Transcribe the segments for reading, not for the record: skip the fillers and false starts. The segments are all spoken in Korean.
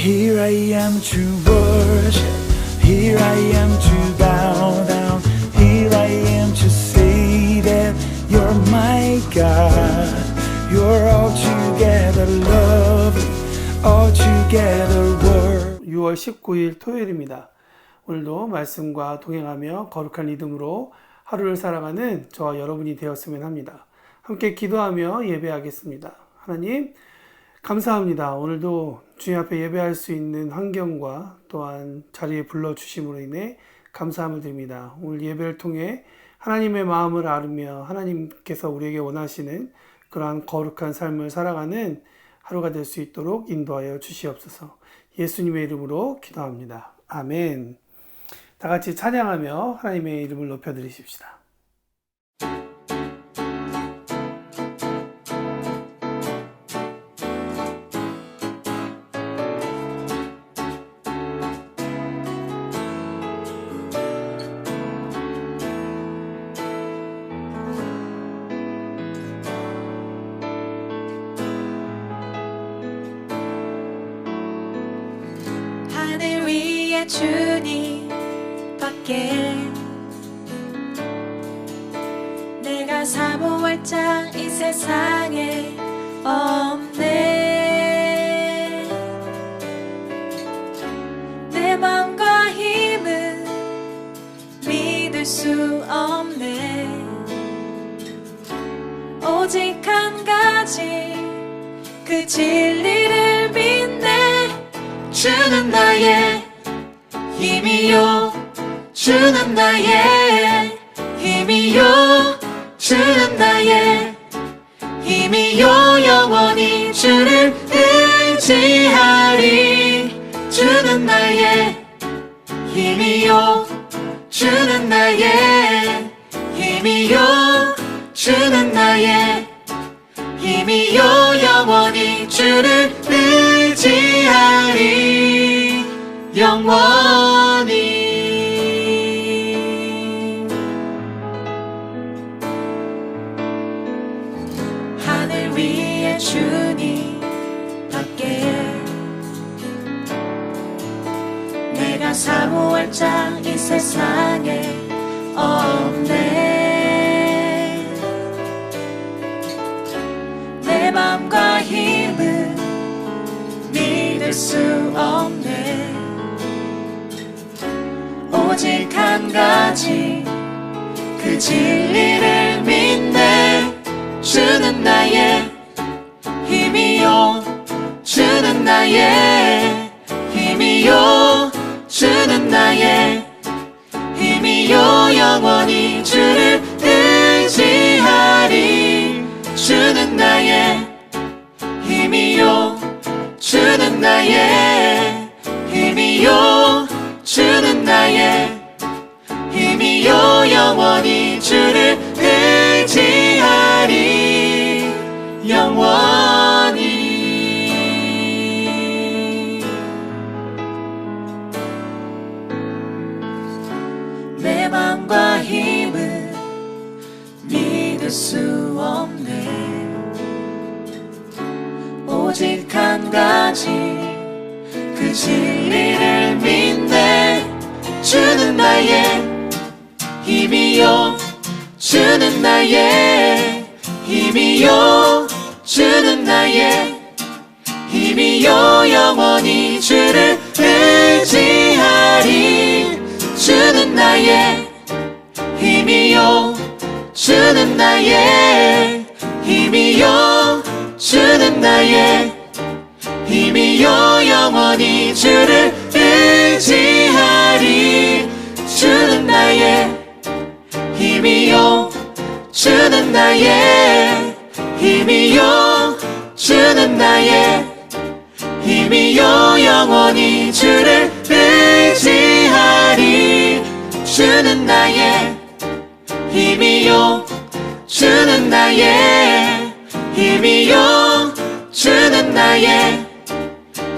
Here I am to worship, here I am to bow down, here I am to say that you're my God. You're altogether lovely, altogether worthy. 6월 19일 토요일입니다. 오늘도 말씀과 동행하며 거룩한 리듬으로 하루를 살아가는 저와 여러분이 되었으면 합니다. 함께 기도하며 예배하겠습니다. 하나님, 감사합니다. 오늘도 주님 앞에 예배할 수 있는 환경과 또한 자리에 불러주심으로 인해 감사함을 드립니다. 오늘 예배를 통해 하나님의 마음을 알으며 하나님께서 우리에게 원하시는 그러한 거룩한 삶을 살아가는 하루가 될 수 있도록 인도하여 주시옵소서. 예수님의 이름으로 기도합니다. 아멘. 다 같이 찬양하며 하나님의 이름을 높여드리십시다. 하늘 위에 주님 밖에 내가 사모할 장 이 세상에 없네. 내 맘과 힘은 믿을 수 없네. 오직 한 가지 그 진리를 믿네. 주는 나의 힘이요, 주는 나의 힘이요, 주는 나의 힘이요. 영원히 주를 의지하리. 주는 나의 힘이요, 주는 나의 힘이요, 주는 나의 힘이요. 영원히 주를 의지하리. 영원히. 하늘 위에 주님 밖에 내가 사모할 장 이 세상에 없네. 내 맘과 힘은 믿을 수 없네. 오직 한 가지 그 진리를 믿네. 주는 나의 힘이요, 주는 나의 힘이요, 주는 나의 힘이요. 영원히 주를 의지하리. 주는 나의 힘이요, 주는 나의 힘이요, 주는 나의 힘이요. 영원히 주를 의지하리. 영원히. 내 맘과 힘은 믿을 수 없네. 오직 한 가지 그 진리를 믿네. 주는 나의 힘이요, 주는 나의 힘이요, 주는 나의 힘이요. 영원히 주를 의지하리. 주는 나의 힘이요, 주는 나의 힘이요, 주는 나의 힘이요. 영원히 주를 의지하리. 주는 나의 힘이요, 주는 나의 힘이요, 주는 나의 힘이요. 영원히 주를 의지하리. 주는 나의 힘이요, 주는 나의 힘이요, 주는 나의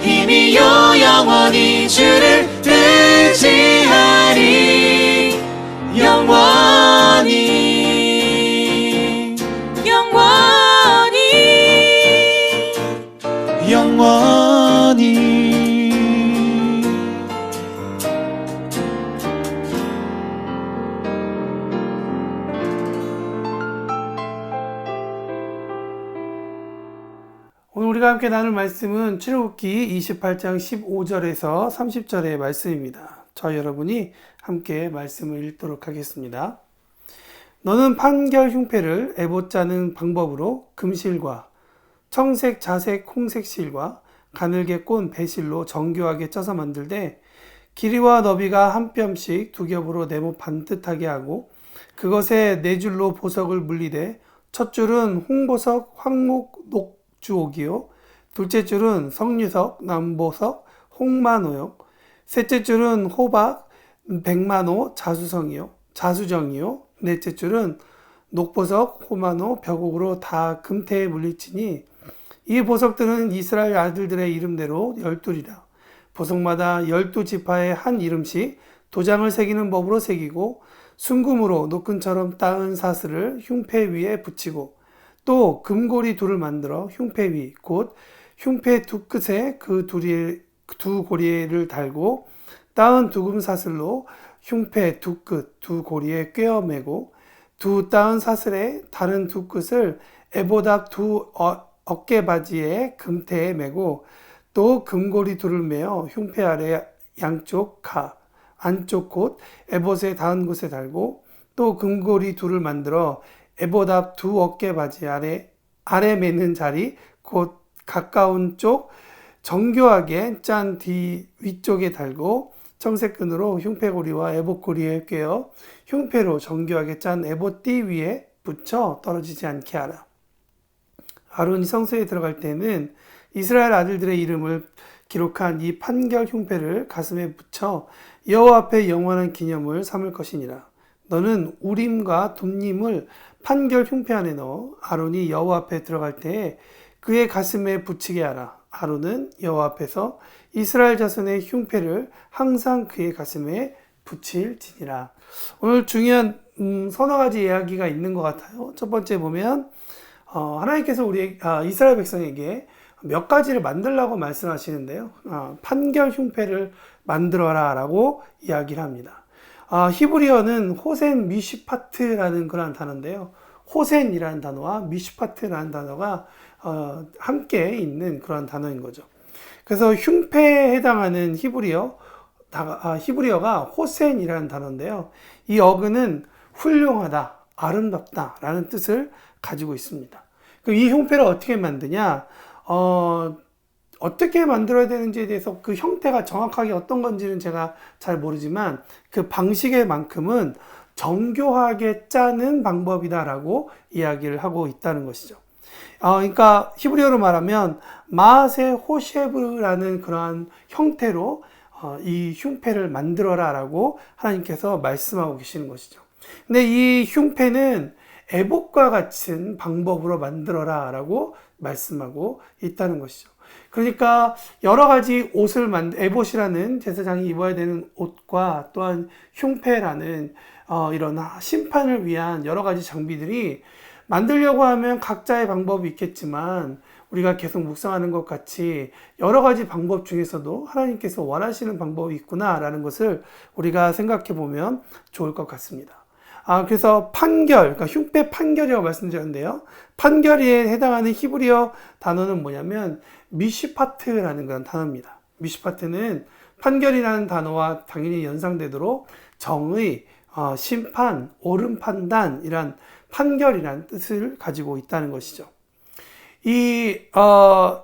힘이요. 영원히 주를 의지하리. 영원히. 영원히. 영원히 우리가 함께 나눌 말씀은 출애굽기 28장 15절에서 30절의 말씀입니다. 저 여러분이 함께 말씀을 읽도록 하겠습니다. 너는 판결 흉패를 에봇 짜는 방법으로 금실과 청색, 자색, 홍색 실과 가늘게 꼰 배실로 정교하게 쪄서 만들되 길이와 너비가 한 뼘씩 두 겹으로 네모 반듯하게 하고 그것에 네 줄로 보석을 물리되 첫 줄은 홍보석, 황목, 녹주옥이요 둘째 줄은 석류석, 남보석, 홍만호요 셋째 줄은 호박, 백만호, 자수정이요 넷째 줄은 녹보석, 호만호, 벽옥으로 다 금태에 물리치니 이 보석들은 이스라엘 아들들의 이름대로 12이라. 보석마다 12지파의 한 이름씩 도장을 새기는 법으로 새기고 순금으로 노끈처럼 따은 사슬을 흉패 위에 붙이고 또 금고리 둘을 만들어 흉패 위 곧 흉패 두 끝에 그 두 고리를 달고 따은 두금 사슬로 흉패 두 끝 두 고리에 꿰어 매고 두 따은 사슬에 다른 두 끝을 에봇 앞 두 어깨바지에 금태에 매고 또 금고리 둘을 매어 흉패 아래 양쪽 안쪽 곳 에봇의 닿은 곳에 달고 또 금고리 둘을 만들어 에봇 앞 두 어깨바지 아래 매는 자리 곧 가까운 쪽 정교하게 짠 뒤 위쪽에 달고 청색끈으로 흉패고리와 에봇고리에 꿰어 흉패로 정교하게 짠 에봇 띠 위에 붙여 떨어지지 않게 하라. 아론이 성소에 들어갈 때는 이스라엘 아들들의 이름을 기록한 이 판결 흉패를 가슴에 붙여 여호와 앞에 영원한 기념을 삼을 것이니라. 너는 우림과 둠림을 판결 흉패 안에 넣어 아론이 여호와 앞에 들어갈 때에 그의 가슴에 붙이게 하라. 아론은 여호와 앞에서 이스라엘 자손의 흉패를 항상 그의 가슴에 붙일지니라. 오늘 중요한 서너 가지 이야기가 있는 것 같아요. 첫 번째 보면 하나님께서 우리 이스라엘 백성에게 몇 가지를 만들라고 말씀하시는데요. 판결 흉패를 만들어라 라고 이야기를 합니다. 히브리어는 호센 미시파트라는 그런 단어인데요. 호센이라는 단어와 미시파트라는 단어가 함께 있는 그런 단어인 거죠. 그래서 흉패에 해당하는 히브리어가 호센이라는 단어인데요. 이 어근은 훌륭하다, 아름답다 라는 뜻을 가지고 있습니다. 이 흉패를 어떻게 만드냐? 어떻게 만들어야 되는지에 대해서 그 형태가 정확하게 어떤 건지는 제가 잘 모르지만 그 방식의 만큼은 정교하게 짜는 방법이다라고 이야기를 하고 있다는 것이죠. 그러니까 히브리어로 말하면 마세 호셰브라는 그러한 형태로 이 흉패를 만들어라 라고 하나님께서 말씀하고 계시는 것이죠. 근데 이 흉패는 에봇과 같은 방법으로 만들어라 라고 말씀하고 있다는 것이죠. 그러니까 여러 가지 옷을 에봇이라는 제사장이 입어야 되는 옷과 또한 흉패라는 이런 심판을 위한 여러 가지 장비들이 만들려고 하면 각자의 방법이 있겠지만 우리가 계속 묵상하는 것 같이 여러 가지 방법 중에서도 하나님께서 원하시는 방법이 있구나라는 것을 우리가 생각해 보면 좋을 것 같습니다. 그래서 그러니까 흉패 판결이라고 말씀드렸는데요. 판결에 해당하는 히브리어 단어는 뭐냐면 미시파트라는 그런 단어입니다. 미시파트는 판결이라는 단어와 당연히 연상되도록 정의, 심판, 옳은 판단, 이란 판결이라는 뜻을 가지고 있다는 것이죠.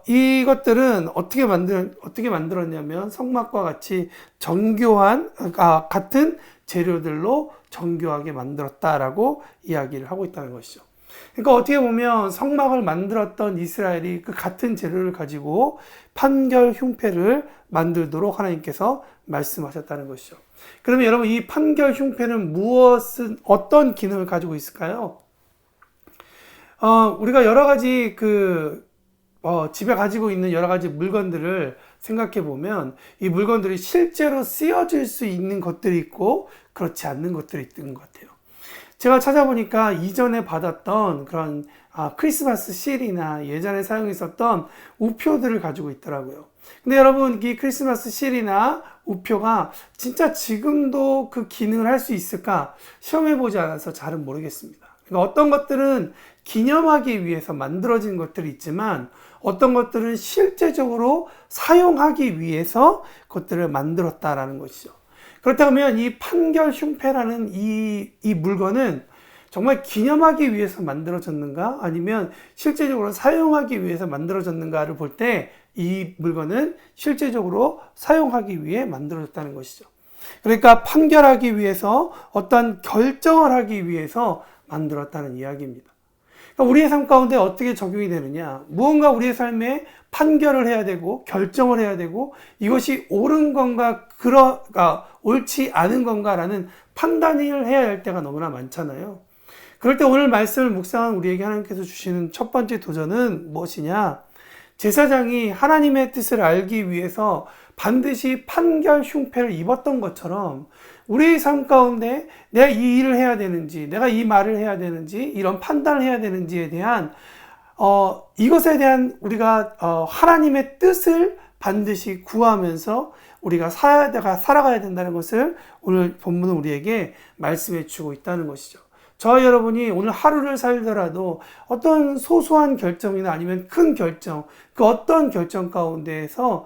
이것들은 어떻게 만들었냐면 성막과 같이 같은 재료들로 정교하게 만들었다라고 이야기를 하고 있다는 것이죠. 그러니까 어떻게 보면 성막을 만들었던 이스라엘이 그 같은 재료를 가지고 판결 흉패를 만들도록 하나님께서 말씀하셨다는 것이죠. 그러면 여러분, 이 판결 흉패는 어떤 기능을 가지고 있을까요? 우리가 여러 가지 집에 가지고 있는 여러 가지 물건들을 생각해 보면 이 물건들이 실제로 쓰여질 수 있는 것들이 있고 그렇지 않는 것들이 있는 것 같아요. 제가 찾아보니까 이전에 받았던 그런 크리스마스 실이나 예전에 사용했었던 우표들을 가지고 있더라고요. 근데 여러분, 이 크리스마스 실이나 우표가 진짜 지금도 그 기능을 할 수 있을까 시험해보지 않아서 잘은 모르겠습니다. 그러니까 어떤 것들은 기념하기 위해서 만들어진 것들이 있지만 어떤 것들은 실제적으로 사용하기 위해서 그것들을 만들었다라는 것이죠. 그렇다면 이 판결 흉패라는 이 물건은 정말 기념하기 위해서 만들어졌는가 아니면 실제적으로 사용하기 위해서 만들어졌는가를 볼 때 이 물건은 실제적으로 사용하기 위해 만들어졌다는 것이죠. 그러니까 판결하기 위해서 어떤 결정을 하기 위해서 만들었다는 이야기입니다. 그러니까 우리의 삶 가운데 어떻게 적용이 되느냐, 무언가 우리의 삶에 판결을 해야 되고 결정을 해야 되고 이것이 옳은 건가 옳지 않은 건가라는 판단을 해야 할 때가 너무나 많잖아요. 그럴 때 오늘 말씀을 묵상한 우리에게 하나님께서 주시는 첫 번째 도전은 무엇이냐, 제사장이 하나님의 뜻을 알기 위해서 반드시 판결 흉패를 입었던 것처럼 우리의 삶 가운데 내가 이 일을 해야 되는지, 내가 이 말을 해야 되는지, 이런 판단을 해야 되는지에 대한 이것에 대한 우리가 하나님의 뜻을 반드시 구하면서 우리가 살아가야 된다는 것을 오늘 본문은 우리에게 말씀해 주고 있다는 것이죠. 저와 여러분이 오늘 하루를 살더라도 어떤 소소한 결정이나 아니면 큰 결정, 그 어떤 결정 가운데에서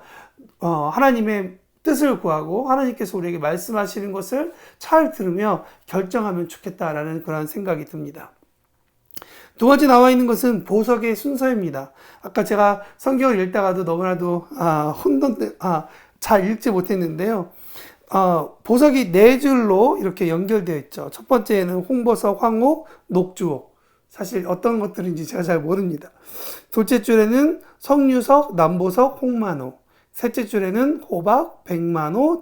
하나님의 뜻을 구하고 하나님께서 우리에게 말씀하시는 것을 잘 들으며 결정하면 좋겠다라는 그런 생각이 듭니다. 두 번째 나와 있는 것은 보석의 순서입니다. 아까 제가 성경을 읽다가도 너무나도 잘 읽지 못했는데요. 보석이 네 줄로 이렇게 연결되어 있죠. 첫 번째는 홍보석, 황옥, 녹주옥. 사실 어떤 것들인지 제가 잘 모릅니다. 둘째 줄에는 석류석, 남보석, 홍만호. 셋째 줄에는 호박, 백만호,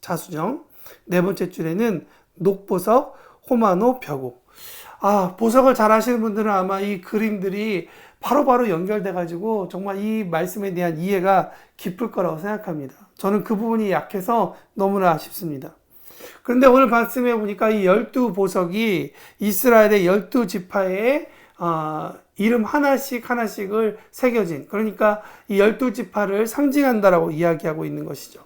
자수정. 네 번째 줄에는 녹보석, 호만호, 벽옥. 보석을 잘 아시는 분들은 아마 이 그림들이 바로바로 연결돼가지고 정말 이 말씀에 대한 이해가 깊을 거라고 생각합니다. 저는 그 부분이 약해서 너무나 아쉽습니다. 그런데 오늘 말씀해 보니까 이 12보석이 이스라엘의 12지파의 이름 하나씩을 새겨진, 그러니까 이 12지파를 상징한다라고 이야기하고 있는 것이죠.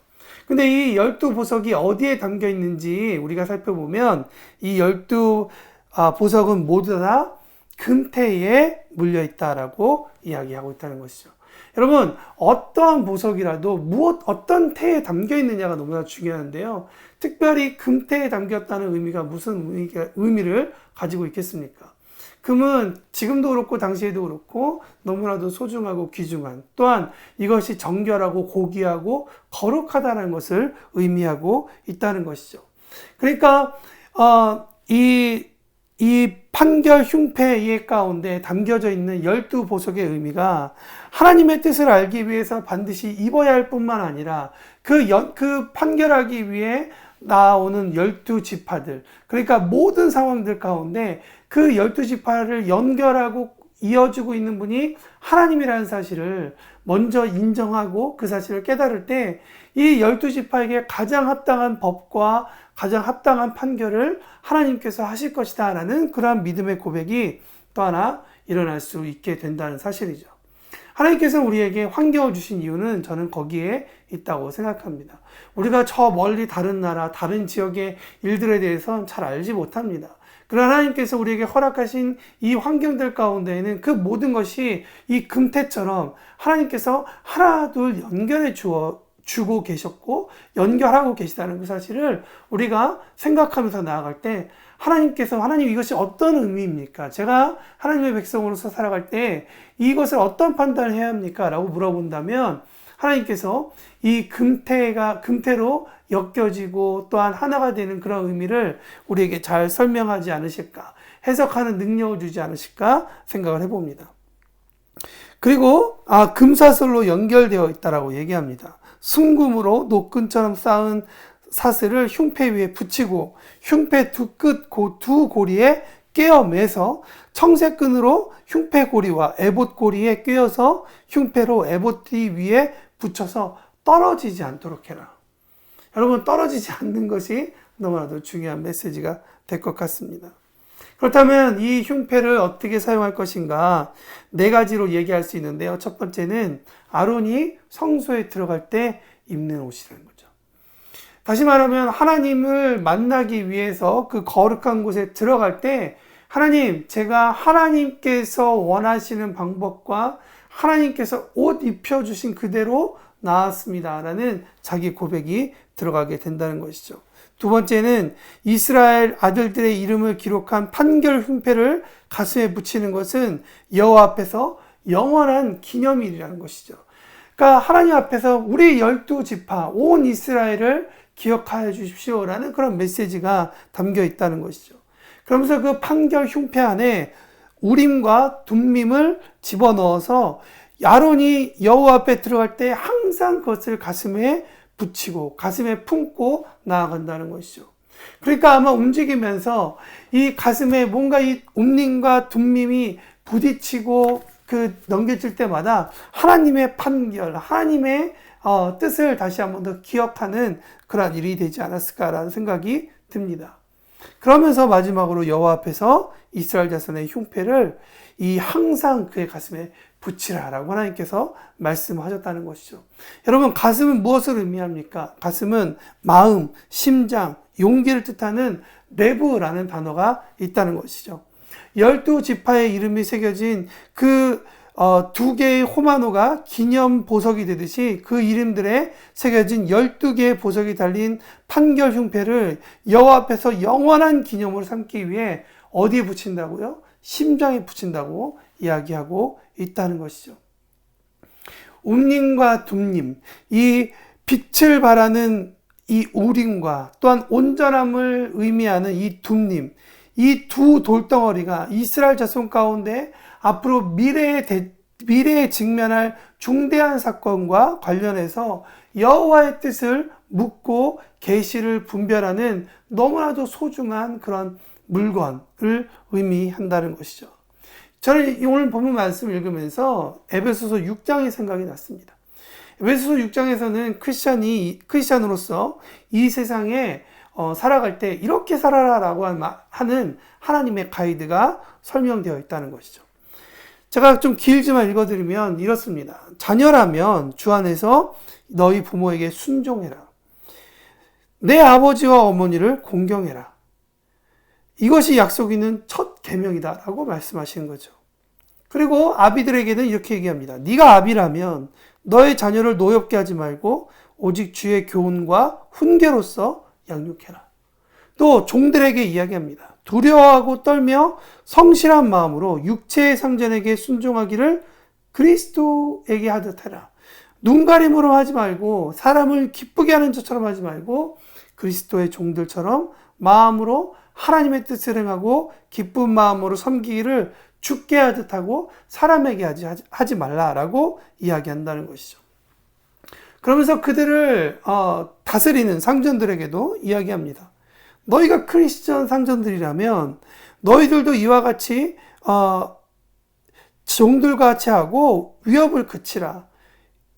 근데 이 12보석이 어디에 담겨 있는지 우리가 살펴보면 이 12보석은 모두 다 금태에 물려 있다라고 이야기하고 있다는 것이죠. 여러분, 어떠한 보석이라도 어떤 태에 담겨 있느냐가 너무나 중요한데요. 특별히 금태에 담겼다는 의미가 무슨 의미를 가지고 있겠습니까? 금은 지금도 그렇고 당시에도 그렇고 너무나도 소중하고 귀중한, 또한 이것이 정결하고 고귀하고 거룩하다는 것을 의미하고 있다는 것이죠. 그러니까 이 판결 흉패의 가운데 담겨져 있는 12보석의 의미가 하나님의 뜻을 알기 위해서 반드시 입어야 할 뿐만 아니라 그 판결하기 위해 나오는 12지파들, 그러니까 모든 상황들 가운데 그 12지파를 연결하고 이어주고 있는 분이 하나님이라는 사실을 먼저 인정하고 그 사실을 깨달을 때 이 12지파에게 가장 합당한 법과 가장 합당한 판결을 하나님께서 하실 것이다 라는 그러한 믿음의 고백이 또 하나 일어날 수 있게 된다는 사실이죠. 하나님께서 우리에게 환경을 주신 이유는 저는 거기에 있다고 생각합니다. 우리가 저 멀리 다른 나라, 다른 지역의 일들에 대해서는 잘 알지 못합니다. 그러나 하나님께서 우리에게 허락하신 이 환경들 가운데에는 그 모든 것이 이 금태처럼 하나님께서 하나둘 연결해 주고 계셨고 연결하고 계시다는 그 사실을 우리가 생각하면서 나아갈 때 하나님 이것이 어떤 의미입니까? 제가 하나님의 백성으로서 살아갈 때 이것을 어떤 판단을 해야 합니까? 라고 물어본다면 하나님께서 이 금태로 엮여지고 또한 하나가 되는 그런 의미를 우리에게 잘 설명하지 않으실까, 해석하는 능력을 주지 않으실까 생각을 해봅니다. 그리고 금사슬로 연결되어 있다라고 얘기합니다. 순금으로 노끈처럼 쌓은 사슬을 흉패 위에 붙이고 흉패 두 고리에 꿰어 매서 청색끈으로 흉패 고리와 에봇 고리에 꿰어서 흉패로 에봇띠 위에 붙여서 떨어지지 않도록 해라. 여러분, 떨어지지 않는 것이 너무나도 중요한 메시지가 될 것 같습니다. 그렇다면 이 흉패를 어떻게 사용할 것인가 4가지로 얘기할 수 있는데요. 첫 번째는 아론이 성소에 들어갈 때 입는 옷이라는 거죠. 다시 말하면 하나님을 만나기 위해서 그 거룩한 곳에 들어갈 때 하나님, 제가 하나님께서 원하시는 방법과 하나님께서 옷 입혀주신 그대로 나았습니다 라는 자기 고백이 들어가게 된다는 것이죠. 두 번째는 이스라엘 아들들의 이름을 기록한 판결 흉패를 가슴에 붙이는 것은 여호와 앞에서 영원한 기념일이라는 것이죠. 그러니까 하나님 앞에서 우리 12지파 온 이스라엘을 기억하여 주십시오라는 그런 메시지가 담겨 있다는 것이죠. 그러면서 그 판결 흉패 안에 우림과 둠밈을 집어넣어서 아론이 여호와 앞에 들어갈 때 항상 그것을 가슴에 붙이고 가슴에 품고 나아간다는 것이죠. 그러니까 아마 움직이면서 이 가슴에 뭔가 이 움림과 둠밈이 부딪히고 넘겨질 때마다 하나님의 판결, 하나님의 뜻을 다시 한번 더 기억하는 그런 일이 되지 않았을까라는 생각이 듭니다. 그러면서 마지막으로 여호와 앞에서 이스라엘 자손의 흉패를 항상 그의 가슴에 붙이라라고 하나님께서 말씀하셨다는 것이죠. 여러분, 가슴은 무엇을 의미합니까? 가슴은 마음, 심장, 용기를 뜻하는 레브라는 단어가 있다는 것이죠. 12지파의 이름이 새겨진 두 개의 호마노가 기념 보석이 되듯이 그 이름들에 새겨진 12개의 보석이 달린 판결 흉패를 여호와 앞에서 영원한 기념으로 삼기 위해 어디에 붙인다고요? 심장에 붙인다고 이야기하고 있다는 것이죠. 움림과 둠림, 이 빛을 발하는 이 우림과 또한 온전함을 의미하는 이 둠림, 이 두 돌덩어리가 이스라엘 자손 가운데 앞으로 미래에 직면할 중대한 사건과 관련해서 여호와의 뜻을 묻고 계시를 분별하는 너무나도 소중한 그런 물건을 의미한다는 것이죠. 저는 오늘 본문 말씀 읽으면서 에베소서 6장이 생각이 났습니다. 에베소서 6장에서는 크리스찬으로서 이 세상에 살아갈 때 이렇게 살아라라고 하는 하나님의 가이드가 설명되어 있다는 것이죠. 제가 좀 길지만 읽어드리면 이렇습니다. 자녀라면 주 안에서 너희 부모에게 순종해라. 내 아버지와 어머니를 공경해라. 이것이 약속 있는 첫 계명이다 라고 말씀하시는 거죠. 그리고 아비들에게는 이렇게 얘기합니다. 네가 아비라면 너의 자녀를 노엽게 하지 말고 오직 주의 교훈과 훈계로서 양육해라. 또 종들에게 이야기합니다. 두려워하고 떨며 성실한 마음으로 육체의 상전에게 순종하기를 그리스도에게 하듯 해라. 눈가림으로 하지 말고 사람을 기쁘게 하는 것처럼 하지 말고 그리스도의 종들처럼 마음으로 하나님의 뜻을 행하고 기쁜 마음으로 섬기기를 주께 하듯 하고 사람에게 하지 말라라고 이야기한다는 것이죠. 그러면서 그들을 다스리는 상전들에게도 이야기합니다. 너희가 크리스천 상전들이라면 너희들도 이와 같이 종들과 같이 하고 위협을 그치라.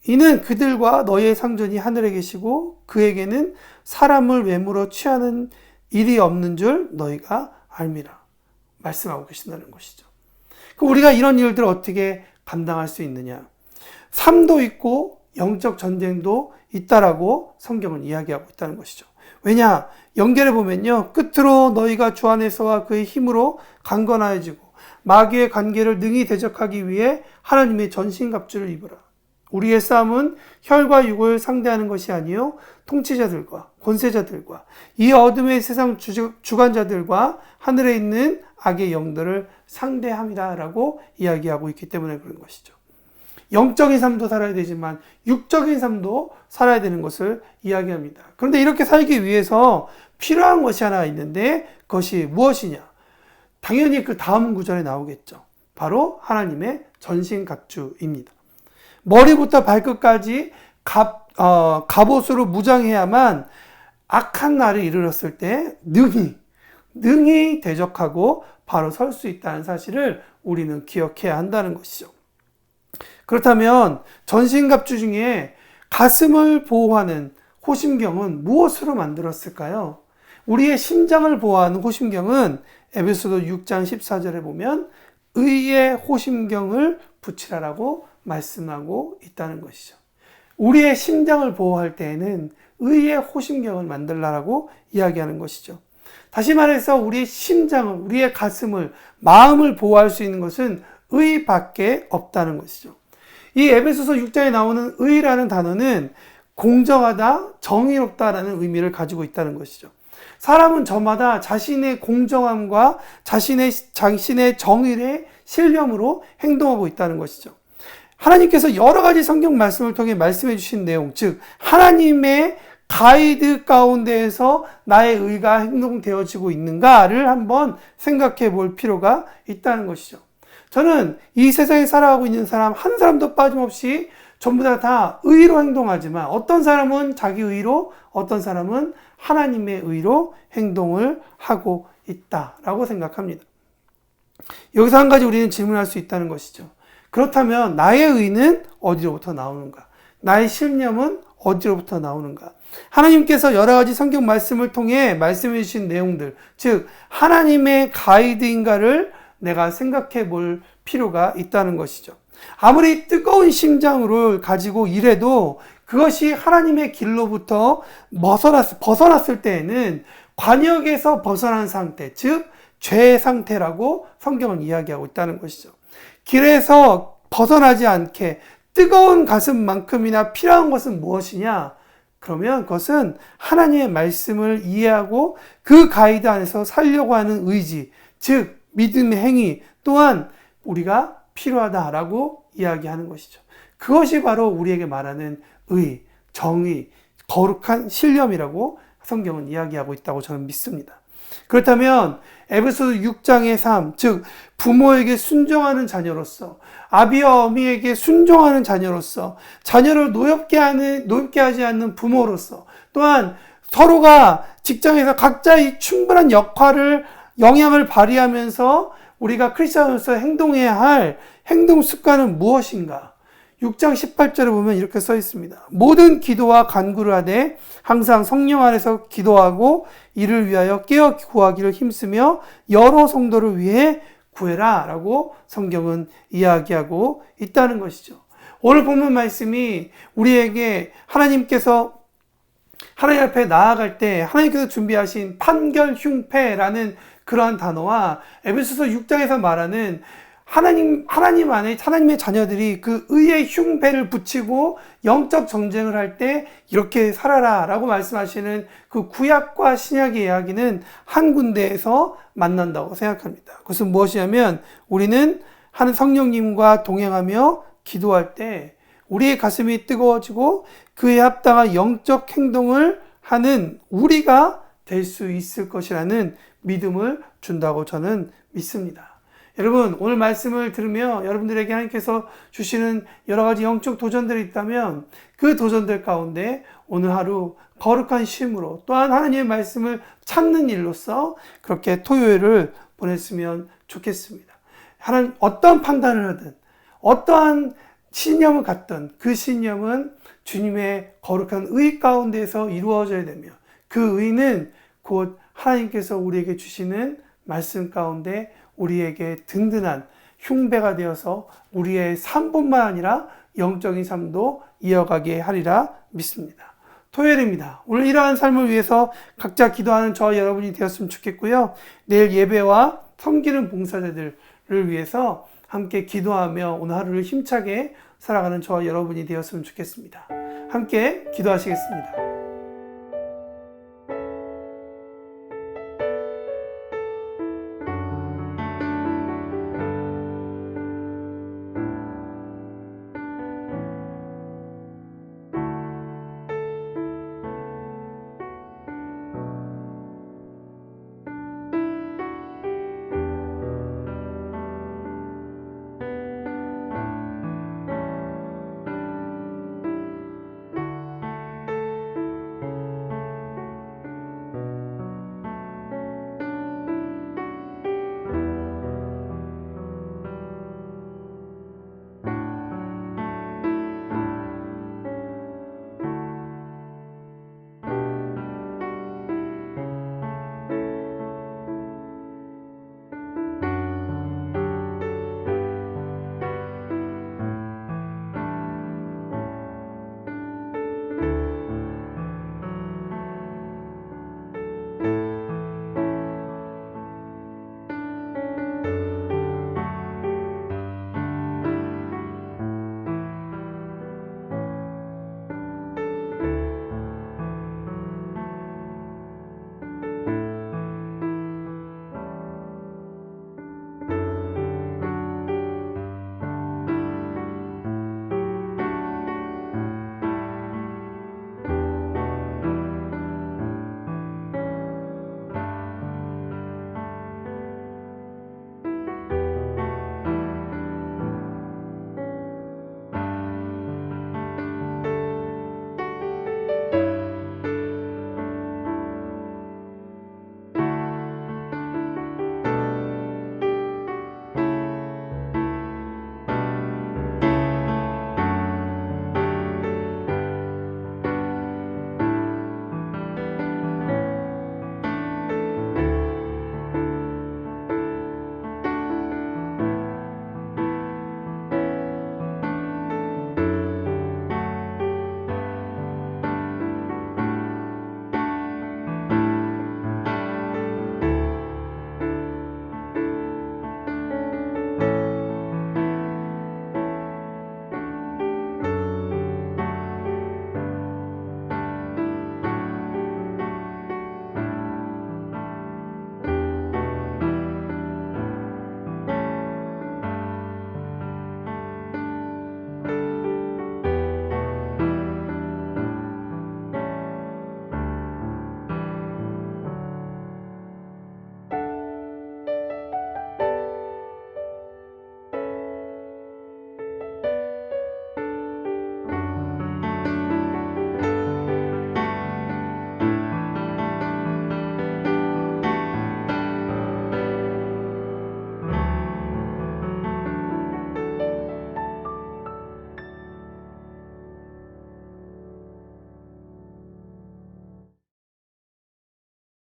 이는 그들과 너희의 상전이 하늘에 계시고 그에게는 사람을 외모로 취하는 일이 없는 줄 너희가 알미라. 말씀하고 계신다는 것이죠. 우리가 이런 일들을 어떻게 감당할 수 있느냐? 삶도 있고 영적 전쟁도 있다라고 성경은 이야기하고 있다는 것이죠. 왜냐? 연결해 보면요. 끝으로 너희가 주 안에서와 그의 힘으로 강건하여지고 마귀의 관계를 능히 대적하기 위해 하나님의 전신갑주를 입으라. 우리의 싸움은 혈과 육을 상대하는 것이 아니요 통치자들과 권세자들과 이 어둠의 세상 주관자들과 하늘에 있는 악의 영들을 상대함이다 라고 이야기하고 있기 때문에 그런 것이죠. 영적인 삶도 살아야 되지만 육적인 삶도 살아야 되는 것을 이야기합니다. 그런데 이렇게 살기 위해서 필요한 것이 하나 있는데 그것이 무엇이냐? 당연히 그 다음 구절에 나오겠죠. 바로 하나님의 전신갑주입니다. 머리부터 발끝까지 갑옷으로 무장해야만 악한 날을 이르렀을 때 능히 대적하고 바로 설 수 있다는 사실을 우리는 기억해야 한다는 것이죠. 그렇다면 전신갑주 중에 가슴을 보호하는 호심경은 무엇으로 만들었을까요? 우리의 심장을 보호하는 호심경은 에베소서 6장 14절에 보면 의의 호심경을 붙이라라고 말씀하고 있다는 것이죠. 우리의 심장을 보호할 때에는 의의 호심경을 만들라라고 이야기하는 것이죠. 다시 말해서 우리의 심장을, 우리의 가슴을, 마음을 보호할 수 있는 것은 의밖에 없다는 것이죠. 이 에베소서 6장에 나오는 의라는 단어는 공정하다, 정의롭다라는 의미를 가지고 있다는 것이죠. 사람은 저마다 자신의 공정함과 자신의 정의의 신념으로 행동하고 있다는 것이죠. 하나님께서 여러 가지 성경 말씀을 통해 말씀해 주신 내용, 즉 하나님의 가이드 가운데에서 나의 의가 행동되어지고 있는가를 한번 생각해 볼 필요가 있다는 것이죠. 저는 이 세상에 살아가고 있는 사람 한 사람도 빠짐없이 전부 다 의로 행동하지만 어떤 사람은 자기 의로, 어떤 사람은 하나님의 의로 행동을 하고 있다라고 생각합니다. 여기서 한 가지 우리는 질문할 수 있다는 것이죠. 그렇다면 나의 의는 어디로부터 나오는가? 나의 신념은 어디로부터 나오는가? 하나님께서 여러 가지 성경 말씀을 통해 말씀해 주신 내용들, 즉 하나님의 가이드인가를 내가 생각해 볼 필요가 있다는 것이죠. 아무리 뜨거운 심장을 가지고 일해도 그것이 하나님의 길로부터 벗어났을 때에는 관역에서 벗어난 상태, 즉 죄의 상태라고 성경은 이야기하고 있다는 것이죠. 길에서 벗어나지 않게 뜨거운 가슴만큼이나 필요한 것은 무엇이냐? 그러면 그것은 하나님의 말씀을 이해하고 그 가이드 안에서 살려고 하는 의지, 즉 믿음의 행위 또한 우리가 필요하다라고 이야기하는 것이죠. 그것이 바로 우리에게 말하는 의, 정의, 거룩한 신념이라고 성경은 이야기하고 있다고 저는 믿습니다. 그렇다면 에베소서 6장의 삶, 즉 부모에게 순종하는 자녀로서, 아비와 어미에게 순종하는 자녀로서, 자녀를 노엽게 하지 않는 부모로서, 또한 서로가 직장에서 각자의 충분한 영향을 발휘하면서 우리가 크리스천으로서 행동해야 할 행동 습관은 무엇인가? 6장 18절에 보면 이렇게 써 있습니다. 모든 기도와 간구를 하되 항상 성령 안에서 기도하고 이를 위하여 깨어 구하기를 힘쓰며 여러 성도를 위해 구해라 라고 성경은 이야기하고 있다는 것이죠. 오늘 본문 말씀이 우리에게 하나님께서 하나님 앞에 나아갈 때 하나님께서 준비하신 판결 흉패라는 그러한 단어와 에베소서 6장에서 말하는 하나님 안에 하나님의 자녀들이 그 의의 흉배를 붙이고 영적 정쟁을 할 때 이렇게 살아라 라고 말씀하시는 그 구약과 신약의 이야기는 한 군데에서 만난다고 생각합니다. 그것은 무엇이냐면 우리는 하는 성령님과 동행하며 기도할 때 우리의 가슴이 뜨거워지고 그에 합당한 영적 행동을 하는 우리가 될 수 있을 것이라는 믿음을 준다고 저는 믿습니다. 여러분, 오늘 말씀을 들으며 여러분들에게 하나님께서 주시는 여러 가지 영적 도전들이 있다면 그 도전들 가운데 오늘 하루 거룩한 쉼으로 또한 하나님의 말씀을 찾는 일로서 그렇게 토요일을 보냈으면 좋겠습니다. 하나님 어떤 판단을 하든 어떠한 신념을 갖든 그 신념은 주님의 거룩한 의 가운데서 이루어져야 되며 그 의는 곧 하나님께서 우리에게 주시는 말씀 가운데 우리에게 든든한 흉배가 되어서 우리의 삶뿐만 아니라 영적인 삶도 이어가게 하리라 믿습니다. 토요일입니다. 오늘 이러한 삶을 위해서 각자 기도하는 저와 여러분이 되었으면 좋겠고요. 내일 예배와 섬기는 봉사자들을 위해서 함께 기도하며 오늘 하루를 힘차게 살아가는 저와 여러분이 되었으면 좋겠습니다. 함께 기도하시겠습니다.